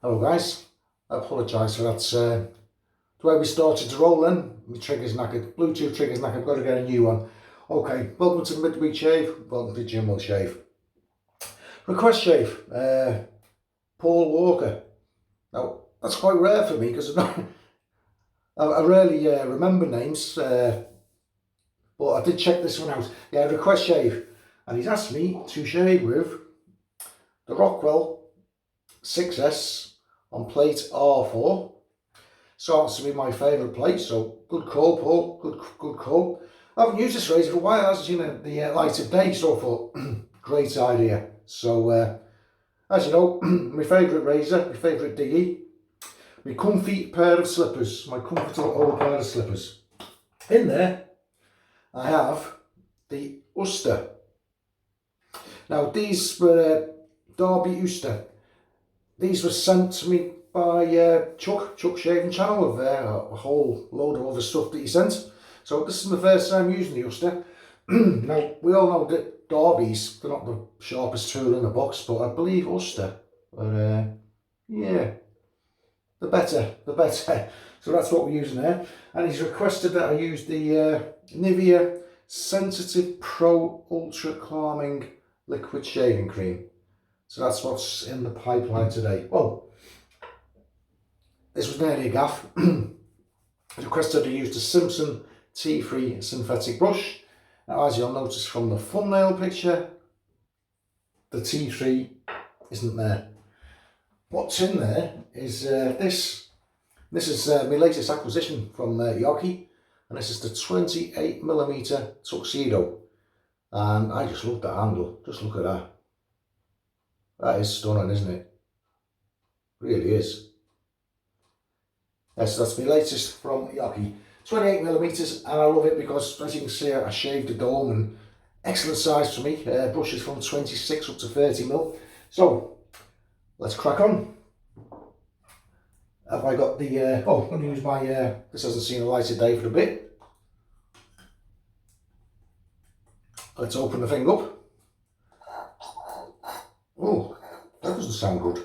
Hello guys, I apologise for that. The way we started to roll then, my trigger's knackered, Bluetooth trigger's knackered, I've got to get a new one. Okay, welcome to the Midweek Shave, welcome to Jim Will Shave. Request shave, Paul Walker. Now, that's quite rare for me because I rarely remember names, but I did check this one out. Yeah, request shave, and he's asked me to shave with the Rockwell 6S on plate R4. So that's to be my favourite plate, so good call, Paul, good call. I haven't used this razor for a while, it hasn't seen the light of day, so I thought, great idea. So, as you know, my favourite razor, my favourite diggy, my comfy pair of slippers, my comfortable old pair of slippers. In there, I have the Usta. Now, these were Derby Usta. These were sent to me by Chuck Shaving Channel with a whole load of other stuff that he sent. So this is my first time using the Usta. Now, we all know that Derbies, they're not the sharpest tool in the box, but I believe Usta are, yeah, the better. So that's what we're using there. And he's requested that I use the Nivea Sensitive Pro Ultra Calming Liquid Shaving Cream. So that's what's in the pipeline today. Well, this was nearly a gaff. I requested to use the Simpson T3 synthetic brush. Now, as you'll notice from the thumbnail picture, the T3 isn't there. What's in there is this. This is my latest acquisition from Yoki, and this is the 28mm tuxedo. And I just love that handle. Just look at that. That is stunning, isn't it? Really is. Yes, that's my latest from Yoki. 28mm, and I love it because, as you can see, I shaved the dome, and excellent size for me. Brushes from 26 up to 30mm. So, let's crack on. Have I got the, I'm going to use my, this hasn't seen a light of day for a bit. Let's open the thing up. Oh, that doesn't sound good.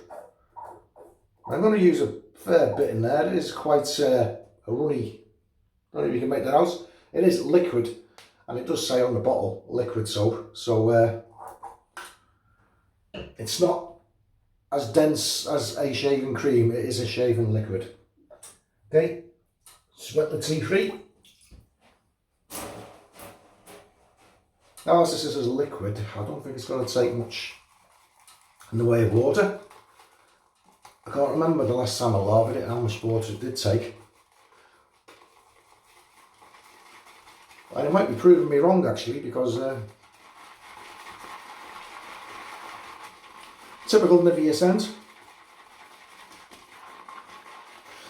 I'm going to use a fair bit in there. It is quite a runny. I don't know if you can make that out. It is liquid, and it does say on the bottle liquid soap. So it's not as dense as a shaving cream. It is a shaving liquid. Okay, sweat the T3. Now, as this is a liquid, I don't think it's going to take much in the way of water. I can't remember the last time I laved it, how much water it did take. And it might be proving me wrong actually, because typical Nivea scent.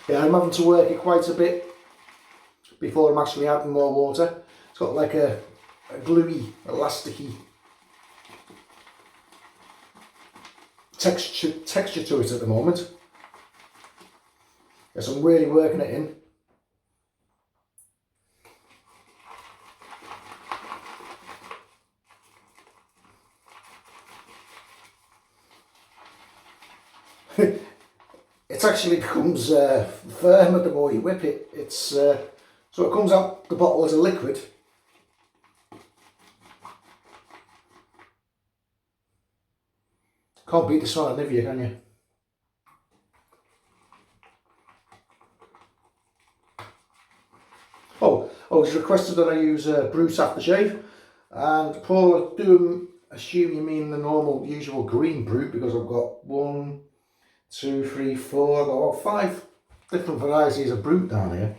Yeah, I'm having to work it quite a bit before I'm actually adding more water. It's got like a gluey, elasticy texture to it at the moment. Yes, I'm really working it in. It actually becomes firmer the more you whip it. It's so it comes out the bottle as a liquid. Can't beat this one at Nivea, can you? Oh, he's requested that I use Brute Aftershave, and Paul, I do assume you mean the normal, usual green Brute, because I've got 1, 2, 3, 4, I've got about 5 different varieties of Brute down here.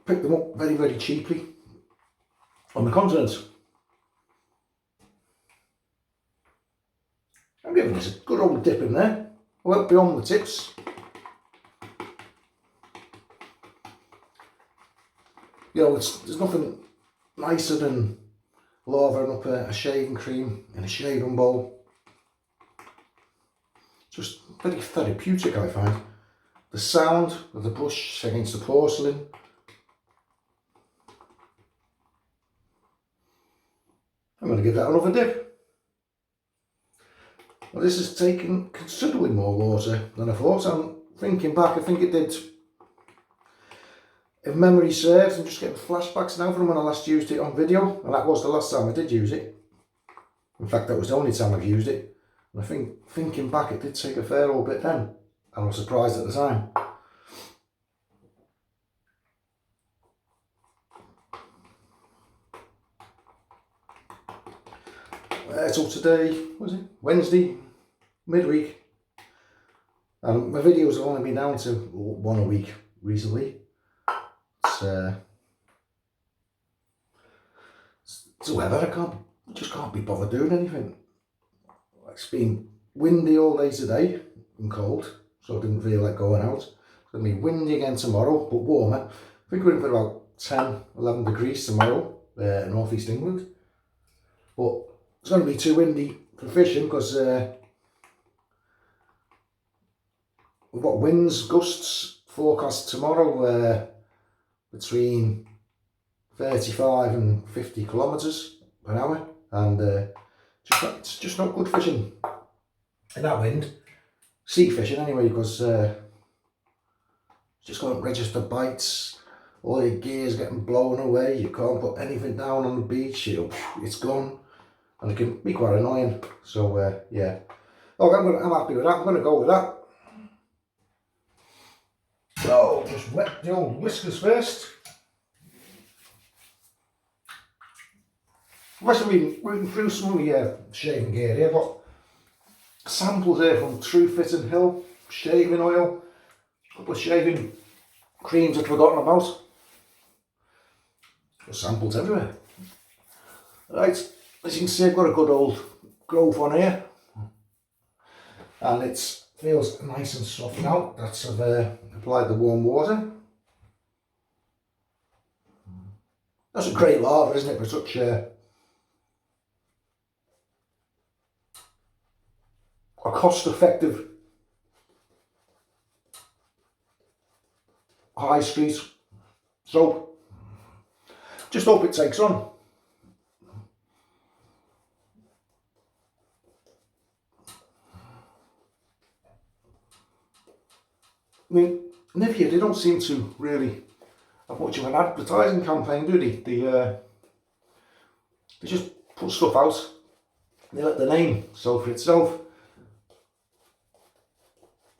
Picked them up very, very cheaply on the continent. I'm giving this a good old dip in there. I went beyond the tips. You know, there's nothing nicer than lavering up a shaving cream in a shaving bowl. Just very therapeutic, I find. The sound of the brush against the porcelain. I'm going to give that another dip. Well, this has taken considerably more water than I thought. I'm thinking back, I think it did, if memory serves, I'm just getting flashbacks now from when I last used it on video, and that was the last time I did use it. In fact, that was the only time I've used it. And I think, thinking back, it did take a fair old bit then. I was surprised at the time. So today, what was it? Wednesday, midweek. And my videos have only been down to one a week recently. It's the weather, I just can't be bothered doing anything. It's been windy all day today and cold, so I didn't feel like going out. It's going to be windy again tomorrow, but warmer. I think we're in for about 10, 11 degrees tomorrow in North East England. But it's going to be too windy for fishing because we've got winds, gusts forecast tomorrow between 35 and 50 kilometres per hour, and it's just not good fishing in that wind. Sea fishing anyway, because just got registered bites, all your gear's getting blown away, you can't put anything down on the beach, it's gone, and it can be quite annoying. So yeah, okay, I'm happy with that. I'm going to go with that. So just wet the old whiskers first. I've actually been reading through some of the shaving gear here. I've got samples here from True Fit and Hill, shaving oil, a couple of shaving creams I'd forgotten about. There's samples everywhere. Right, as you can see, I've got a good old growth on here, and it feels nice and soft now. That's I've applied the warm water. That's a great lather, isn't it, for such a cost-effective high street soap. Just hope it takes on. I mean, Nivea, they don't seem to really have much of an advertising campaign, do they? They just put stuff out. They let the name sell for itself.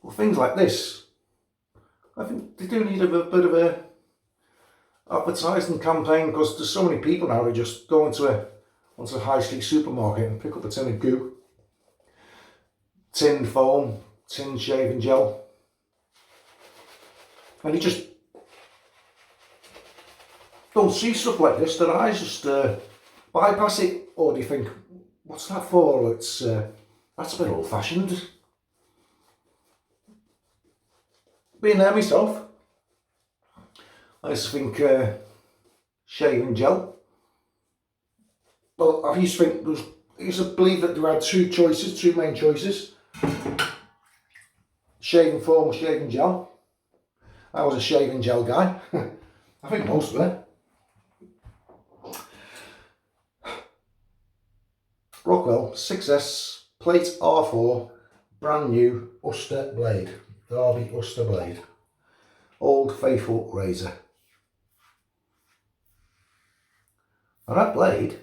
Well, things like this, I think they do need a bit of a advertising campaign, because there's so many people now who just go onto a high street supermarket and pick up a tin of goo, tin foam, tin shaving gel, and you just don't see stuff like this. Their eyes just bypass it, or do you think, what's that for? It's that's a bit old-fashioned. Being there myself, I just think shaving gel. Well, I used to believe that there had two main choices: shaving foam or shaving gel. I was a shaving gel guy. I think most were. Rockwell 6S plate R4, brand new Usta blade, Derby Usta blade, old faithful razor. Now that blade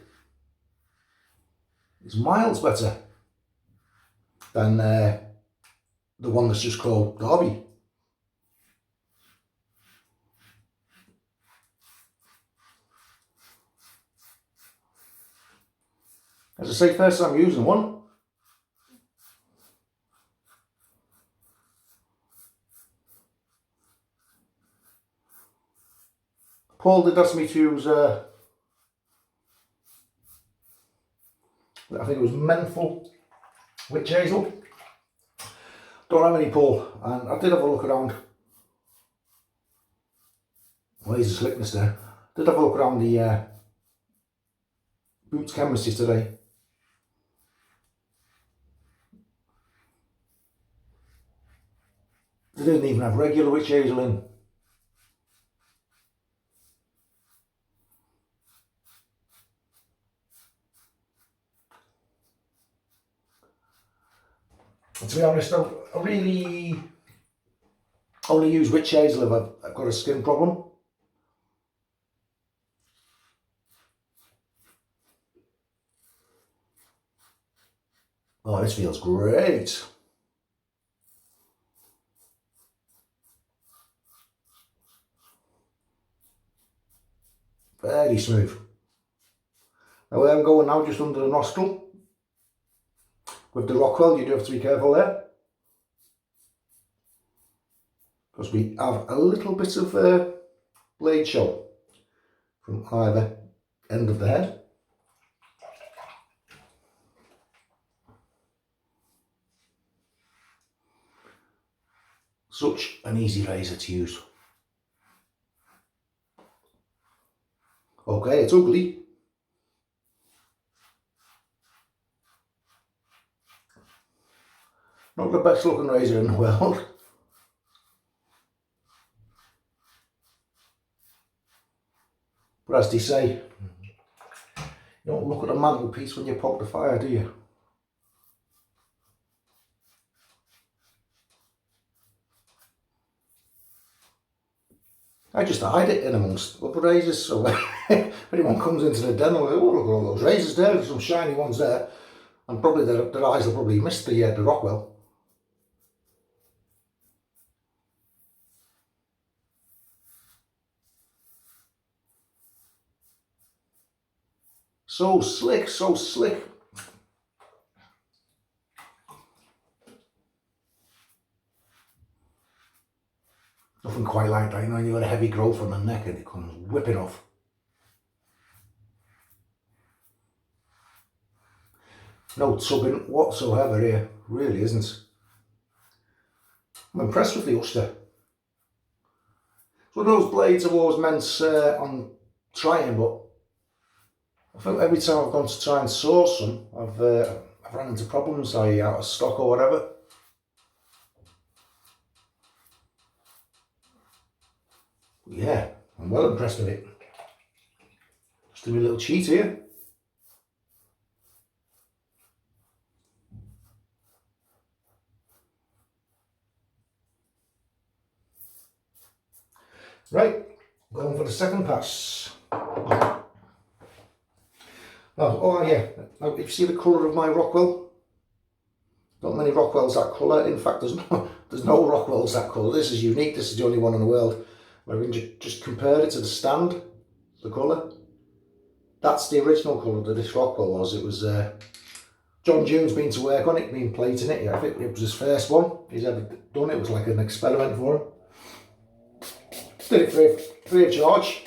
is miles better than the one that's just called Derby. As I say, first time using one. Paul did ask me to use, I think it was menthol witch hazel. Don't have any, Paul, and I did have a look around. Well, here's the slickness there. Did have a look around the Boots chemistry today. They didn't even have regular witch hazel in. And to be honest, I really only use witch hazel if I've got a skin problem. Oh, this feels great. Very smooth. Now where I'm going now, just under the nostril. With the Rockwell, you do have to be careful there. Because we have a little bit of blade show from either end of the head. Such an easy razor to use. Okay, it's ugly. Not the best looking razor in the world. But as they say, you don't look at a mantelpiece when you poke the fire, do you? I just hide it in amongst other razors, so if anyone comes into the den, they'll go, oh, look at all those razors there, there's some shiny ones there. And probably their eyes will probably miss the Rockwell. So slick, so slick. Nothing quite like that, you know, you've got a heavy growth on the neck and it comes whipping off. No tugging whatsoever here, really isn't. I'm impressed with the Usta. It's one of those blades I've always meant on trying, but I think every time I've gone to try and source some, I've run into problems, i.e. out of stock or whatever. But yeah, I'm well impressed with it. Just doing a little cheat here. Right, going for the second pass. Now, oh yeah, now if you see the colour of my Rockwell, not many Rockwells that colour. In fact, there's no Rockwells that colour. This is unique. This is the only one in the world. Where we can just compare it to the stand, the colour. That's the original colour that this Rockwell was. It was John June's been to work on it, been plating it. Yeah, I think it was his first one he's ever done. It was like an experiment for him. Did it free of charge,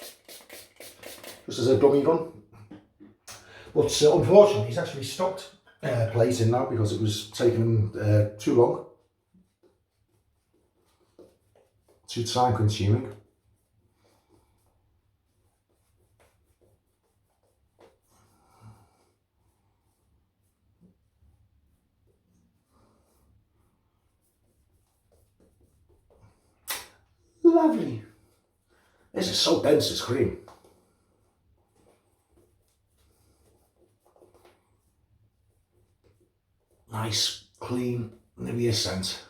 just as a dummy run. But unfortunately, he's actually stopped plating now because it was taking him too long, too time consuming. Lovely. This is so dense, this cream. Nice, clean Nivea scent.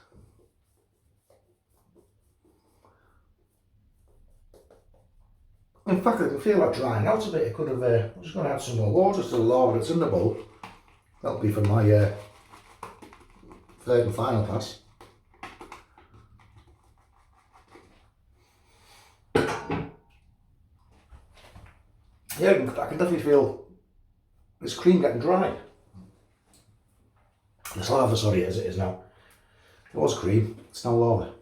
In fact, I can feel that drying out a bit. It could have. I'm just going to add some more water to the lava that's in the bowl. That'll be for my third and final pass. Yeah, I can definitely feel this cream getting dry. This lava, sorry, as it is now. It was cream, it's now lava.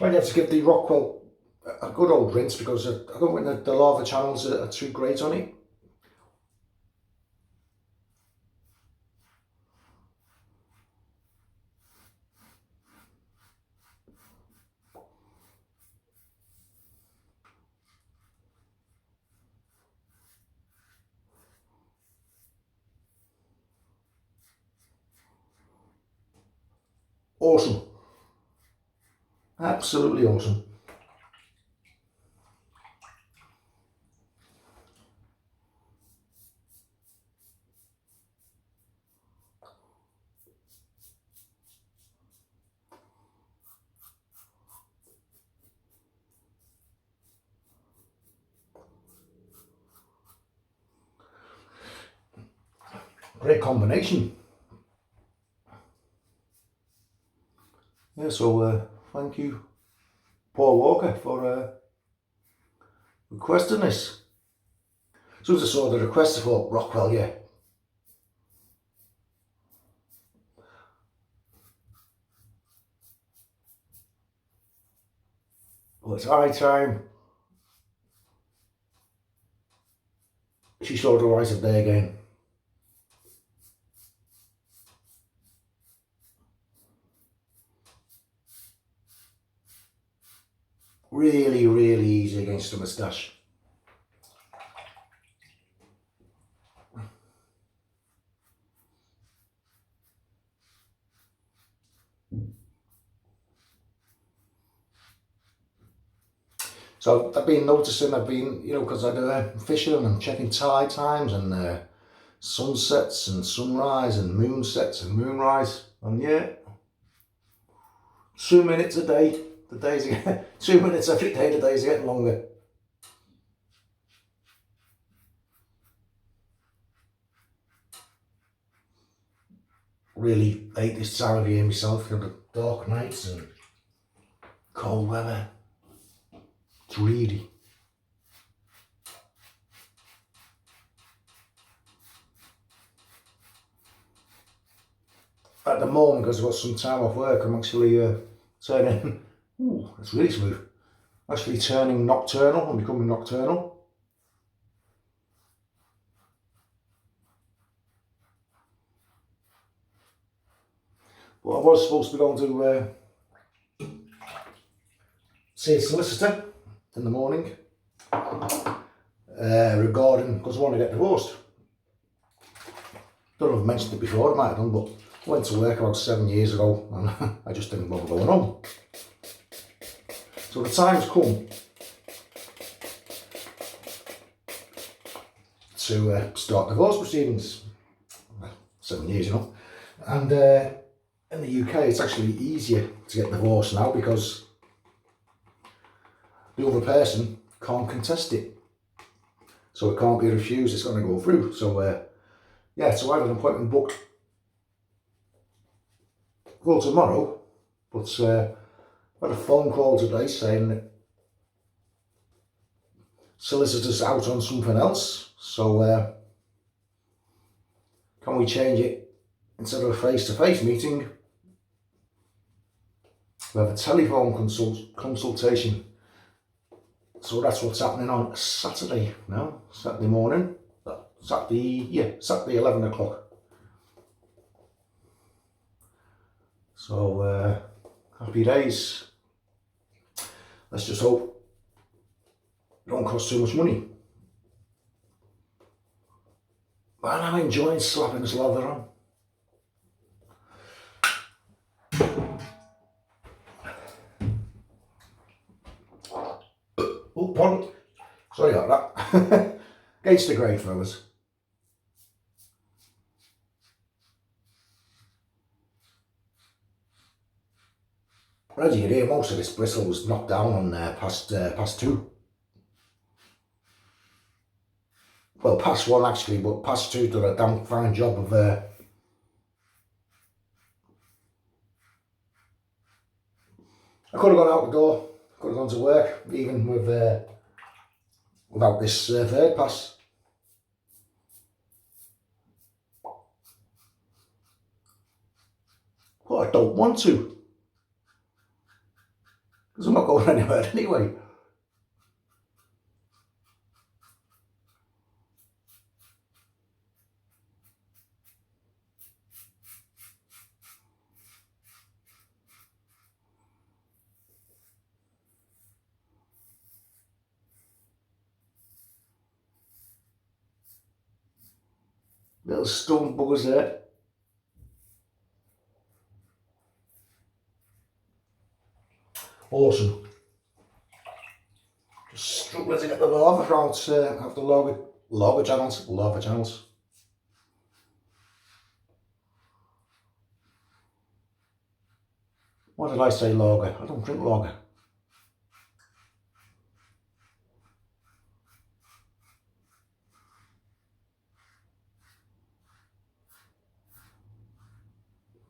Might have to give the Rockwell a good old rinse because I don't think the lava channels are too great on it. Awesome. Absolutely awesome. Great combination. Yeah, so thank you, Paul Walker, for requesting this. As soon as I saw the request, I thought, Rockwell, yeah. Well, it's high time she showed her eyes up there again. Really, really easy against the moustache. So I've been noticing, because I do fishing and checking tide times and sunsets and sunrise and moon sets and moonrise, and yeah, 2 minutes a day. The days are 2 minutes every day. The days are getting longer. Really hate this time of year myself. The dark nights and cold weather. It's really. At the moment, because I've got some time off work, I'm actually turning. Ooh, that's really smooth. Actually turning nocturnal and becoming nocturnal. But I was supposed to be going to see a solicitor in the morning regarding, because I want to get divorced. Don't know if I've mentioned it before, I might have done, but I went to work about 7 years ago and I just didn't bother going home. So the time's come to start divorce proceedings. Well, 7 years, and in the UK it's actually easier to get divorced now because the other person can't contest it, so it can't be refused, it's going to go through. So yeah, so I have an appointment booked for tomorrow, but I had a phone call today saying that solicitor's out on something else, so can we change it, instead of a face-to-face meeting, we have a telephone consultation. So that's what's happening on Saturday now, Saturday morning, Saturday 11 o'clock. So happy days. Let's just hope it don't cost too much money. But I'm enjoying slapping this leather on. Oh, pardon. Sorry about that. Against the grain, fellas. As you can hear, most of this bristle was knocked down on past two. Well, past one actually, but past two did a damn fine job of I could have gone out the door, could have gone to work, even with without this third pass. But I don't want to, because I'm not going anywhere anyway. Little stone buggers there. Awesome. Just struggling to get the lava out of the lava channels. Why did I say lager? I don't drink lager.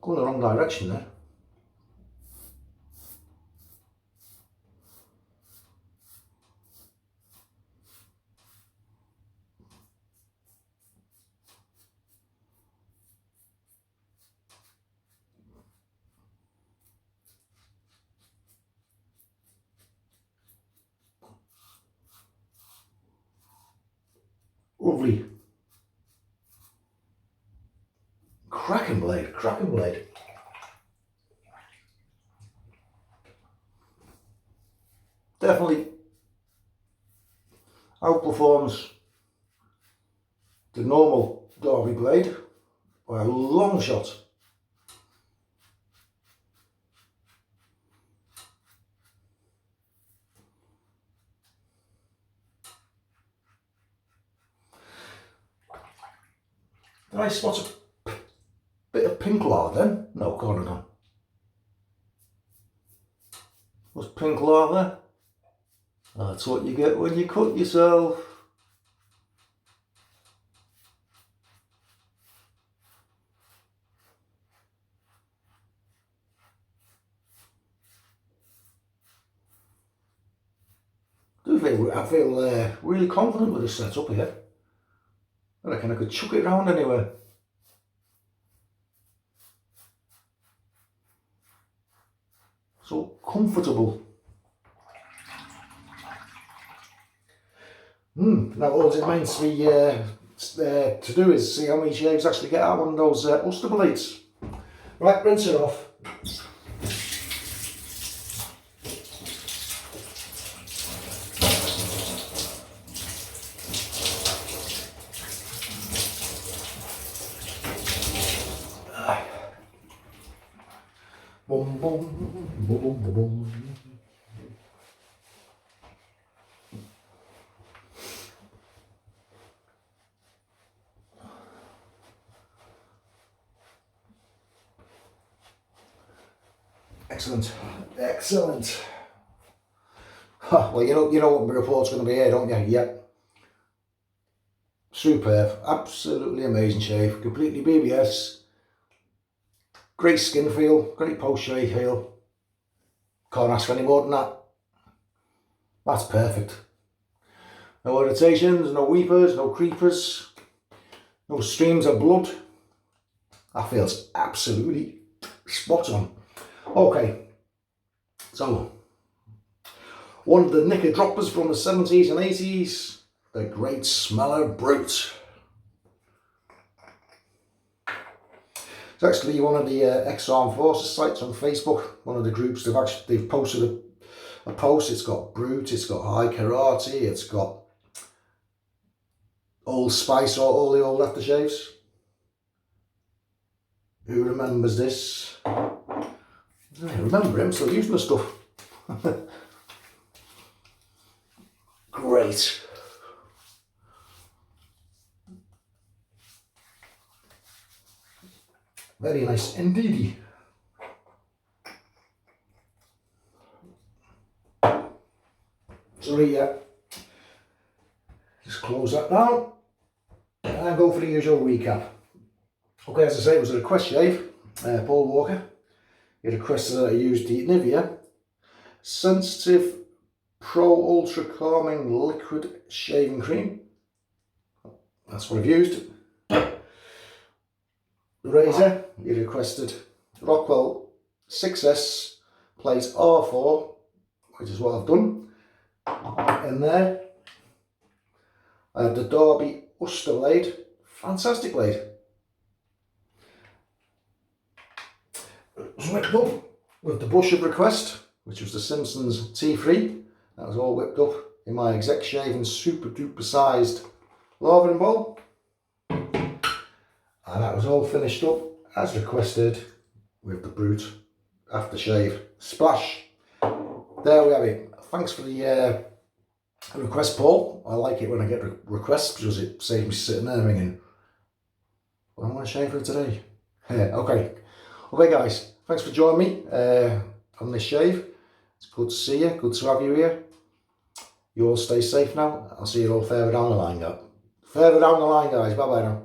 Going the wrong direction there. Lovely. Cracking blade, cracking blade. Definitely outperforms the normal Derby blade by a long shot. Did I spot a bit of pink lard then? No, can't have done. Was pink lard there? That's what you get when you cut yourself. I feel really confident with this setup here. I reckon I could chuck it around anywhere. So comfortable. Now all it means to do is see how many shaves actually get out on those Usta blades. Right, rinse it off. Boom, boom, boom, boom, boom, boom. Excellent, excellent. Well, you know what my report's going to be here, don't you? Yep. Superb, absolutely amazing shave, completely BBS. Great skin feel, great post shave feel. Can't ask for any more than that. That's perfect. No irritations, no weepers, no creepers, no streams of blood. That feels absolutely spot on. Okay, so one of the knicker droppers from the 70s and 80s, the Great Smeller Brute. It's actually one of the ex-armed forces sites on Facebook. One of the groups they've posted a post. It's got Brute, it's got High Karate, it's got Old Spice or all the old aftershaves. Who remembers this? I remember him, still using the stuff. Great. Very nice indeed. Sorry, yeah. Just close that down and go for the usual recap. Okay, as I say, it was a request shave. Paul Walker. He requested that I use the Nivea Sensitive Pro Ultra Calming Liquid Shaving Cream. That's what I've used. The razor, he requested Rockwell 6S plate R4, which is what I've done. In there, I have the Derby Usta blade, fantastic blade. It was whipped up with the Bush of Request, which was the Simpsons T3. That was all whipped up in my exec shaving super duper sized lavering bowl. And that was all finished up as requested with the Brute aftershave splash. there we have it. Thanks for the request, Paul. I like it when I get requests because it saves me sitting there thinking, what am I going to shave for today? Okay. Okay, guys. Thanks for joining me on this shave. It's good to see you. Good to have you here. You all stay safe now. I'll see you all further down the line, guys. Further down the line, guys. Bye-bye now.